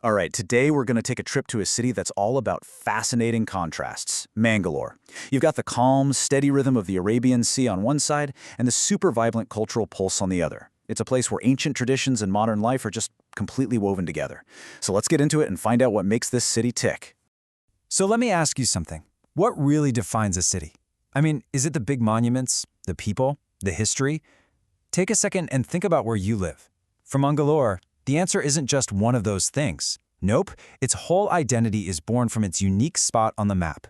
All right, today we're going to take a trip to a city that's all about fascinating contrasts, Mangalore. You've got the calm, steady rhythm of the Arabian Sea on one side and the super vibrant cultural pulse on the other. It's a place where ancient traditions and modern life are just completely woven together. So let's get into it and find out what makes this city tick. So let me ask you something. What really defines a city? I mean, is it the big monuments, the people, the history? Take a second and think about where you live. For Mangalore, the answer isn't just one of those things. Nope, its whole identity is born from its unique spot on the map.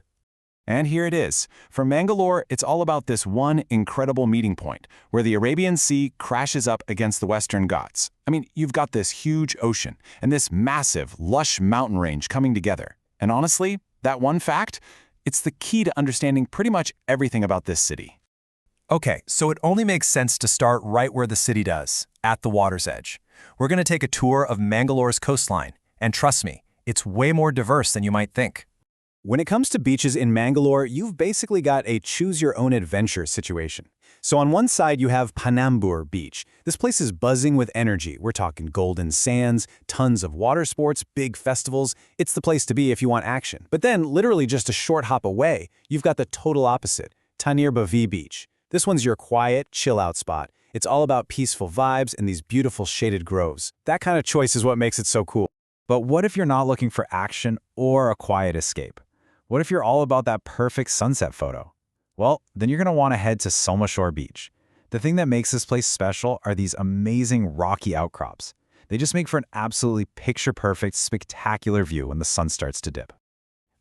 And here it is. For Mangalore, it's all about this one incredible meeting point, where the Arabian Sea crashes up against the Western Ghats. I mean, you've got this huge ocean and this massive, lush mountain range coming together. And honestly, that one fact, it's the key to understanding pretty much everything about this city. Okay, so it only makes sense to start right where the city does, at the water's edge. We're going to take a tour of Mangalore's coastline, and trust me, it's way more diverse than you might think. When it comes to beaches in Mangalore, you've basically got a choose-your-own-adventure situation. So on one side, you have Panambur Beach. This place is buzzing with energy. We're talking golden sands, tons of water sports, big festivals. It's the place to be if you want action. But then, literally just a short hop away, you've got the total opposite, Tannirbhavi Beach. This one's your quiet, chill-out spot. It's all about peaceful vibes and these beautiful shaded groves. That kind of choice is what makes it so cool. But what if you're not looking for action or a quiet escape? What if you're all about that perfect sunset photo? Well, then you're going to want to head to Somashore Beach. The thing that makes this place special are these amazing rocky outcrops. They just make for an absolutely picture-perfect, spectacular view when the sun starts to dip.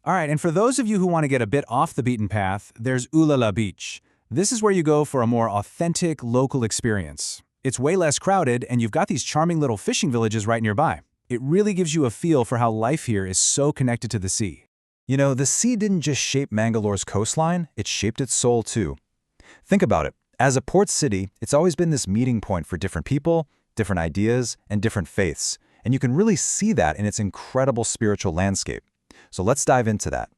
All right, and for those of you who want to get a bit off the beaten path, there's Ulala Beach. This is where you go for a more authentic, local experience. It's way less crowded, and you've got these charming little fishing villages right nearby. It really gives you a feel for how life here is so connected to the sea. You know, the sea didn't just shape Mangalore's coastline, it shaped its soul too. Think about it. As a port city, it's always been this meeting point for different people, different ideas, and different faiths. And you can really see that in its incredible spiritual landscape. So let's dive into that.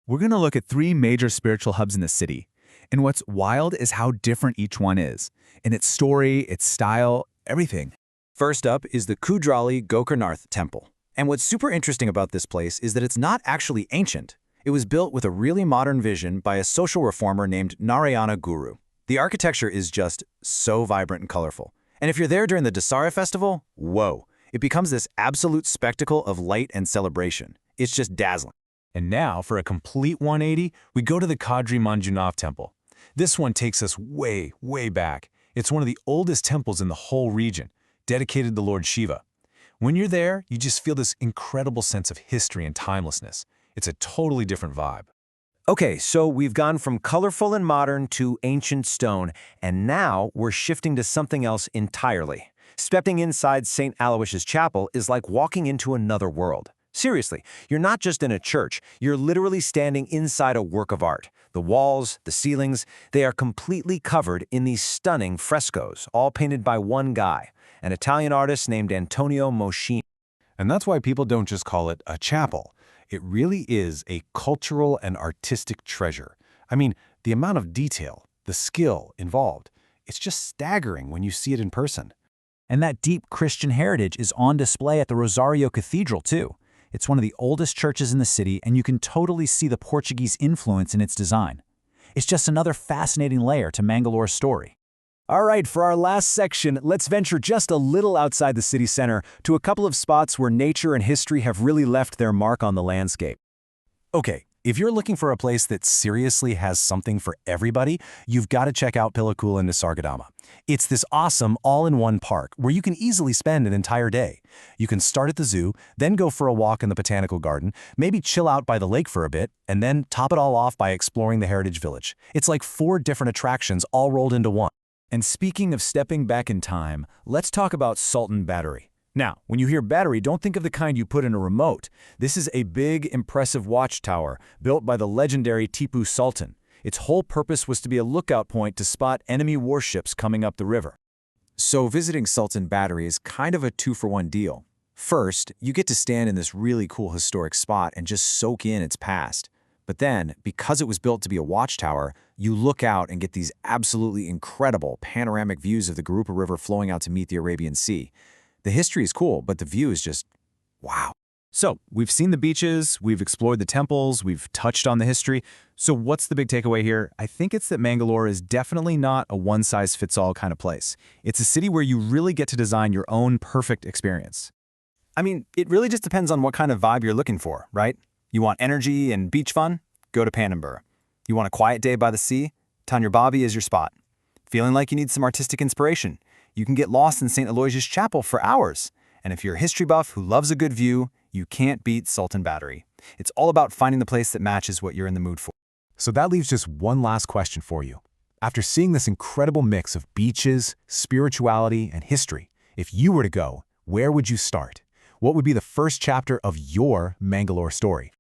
We're going to look at three major spiritual hubs in the city. And what's wild is how different each one is, in its story, its style, everything. First up is the Kudrali Gokarnath Temple. And what's super interesting about this place is that it's not actually ancient. It was built with a really modern vision by a social reformer named Narayana Guru. The architecture is just so vibrant and colorful. And if you're there during the Dasara festival, whoa, it becomes this absolute spectacle of light and celebration. It's just dazzling. And now, for a complete 180, we go to the Kadri Manjunath Temple. This one takes us way, way back. It's one of the oldest temples in the whole region, dedicated to Lord Shiva. When you're there, you just feel this incredible sense of history and timelessness. It's a totally different vibe. Okay, so we've gone from colorful and modern to ancient stone, and now we're shifting to something else entirely. Stepping inside St. Aloysius Chapel is like walking into another world. Seriously, you're not just in a church, you're literally standing inside a work of art. The walls, the ceilings, they are completely covered in these stunning frescoes, all painted by one guy, an Italian artist named Antonio Moschini. And that's why people don't just call it a chapel. It really is a cultural and artistic treasure. I mean, the amount of detail, the skill involved, it's just staggering when you see it in person. And that deep Christian heritage is on display at the Rosario Cathedral, too. It's one of the oldest churches in the city, and you can totally see the Portuguese influence in its design. It's just another fascinating layer to Mangalore's story. All right, for our last section, let's venture just a little outside the city center to a couple of spots where nature and history have really left their mark on the landscape. Okay, if you're looking for a place that seriously has something for everybody, you've got to check out Pilakula Nisargadama. It's this awesome all-in-one park where you can easily spend an entire day. You can start at the zoo, then go for a walk in the botanical garden, maybe chill out by the lake for a bit, and then top it all off by exploring the Heritage Village. It's like 4 different attractions all rolled into one. And speaking of stepping back in time, let's talk about Sultan Battery. Now, when you hear battery, don't think of the kind you put in a remote. This is a big, impressive watchtower built by the legendary Tipu Sultan. Its whole purpose was to be a lookout point to spot enemy warships coming up the river. So visiting Sultan Battery is kind of a 2-for-1 deal. First, you get to stand in this really cool historic spot and just soak in its past. But then, because it was built to be a watchtower, you look out and get these absolutely incredible panoramic views of the Garupa River flowing out to meet the Arabian Sea. The history is cool, but the view is just, wow. So, we've seen the beaches, we've explored the temples, we've touched on the history. So what's the big takeaway here? I think it's that Mangalore is definitely not a one-size-fits-all kind of place. It's a city where you really get to design your own perfect experience. I mean, it really just depends on what kind of vibe you're looking for, right? You want energy and beach fun? Go to Panambur. You want a quiet day by the sea? Tannirbhavi is your spot. Feeling like you need some artistic inspiration? You can get lost in St. Aloysius Chapel for hours. And if you're a history buff who loves a good view, you can't beat Sultan Battery. It's all about finding the place that matches what you're in the mood for. So that leaves just one last question for you. After seeing this incredible mix of beaches, spirituality, and history, if you were to go, where would you start? What would be the first chapter of your Mangalore story?